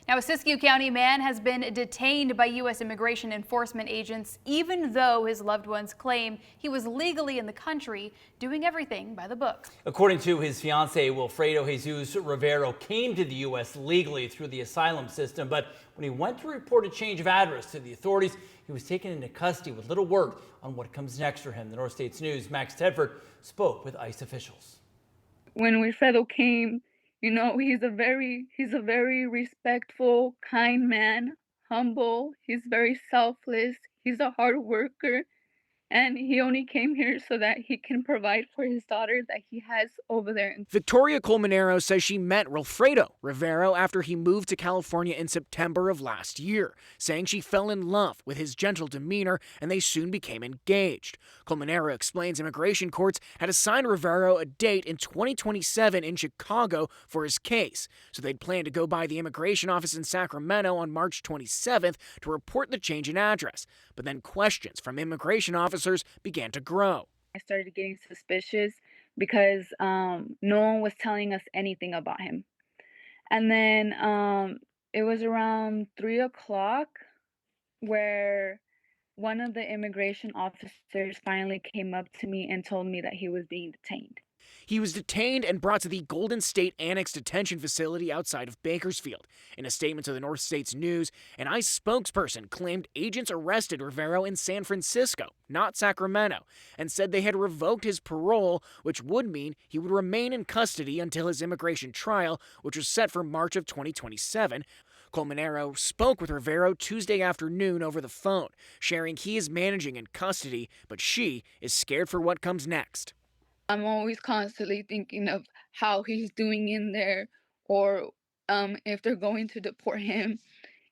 Now, a Siskiyou County man has been detained by U.S. immigration enforcement agents, even though his loved ones claim he was legally in the country, doing everything by the book. According to his fiancee, Wilfredo Jesus Rivero came to the U.S. legally through the asylum system, but when he went to report a change of address to the authorities, he was taken into custody with little word on what comes next for him. The Northstate News' Max Tedford spoke with ICE officials. When Wilfredo came, he's a very respectful, kind man, humble. He's very selfless. He's a hard worker. And he only came here so that he can provide for his daughter that he has over there. Victoria Colmenero says she met Wilfredo Rivero after he moved to California in September of last year, saying she fell in love with his gentle demeanor and they soon became engaged. Colmenero explains immigration courts had assigned Rivero a date in 2027 in Chicago for his case, so they'd planned to go by the immigration office in Sacramento on March 27th to report the change in address. But then questions from immigration officers began to grow. I started getting suspicious because no one was telling us anything about him. And then it was around 3 o'clock where one of the immigration officers finally came up to me and told me that he was being detained. He was detained and brought to the Golden State Annex Detention Facility outside of Bakersfield. In a statement to the Northstate News, an ICE spokesperson claimed agents arrested Rivero in San Francisco, not Sacramento, and said they had revoked his parole, which would mean he would remain in custody until his immigration trial, which was set for March of 2027. Colmenero spoke with Rivero Tuesday afternoon over the phone, sharing he is managing in custody, but she is scared for what comes next. I'm always constantly thinking of how he's doing in there, or if they're going to deport him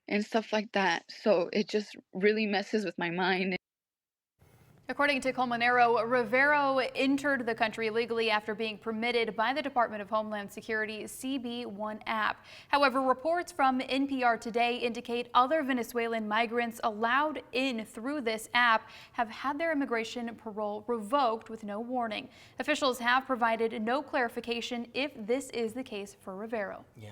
and stuff like that. So it just really messes with my mind. According to Colmenero, Rivero entered the country illegally after being permitted by the Department of Homeland Security's CB1 app. However, reports from NPR Today indicate other Venezuelan migrants allowed in through this app have had their immigration parole revoked with no warning. Officials have provided no clarification if this is the case for Rivero. Yeah.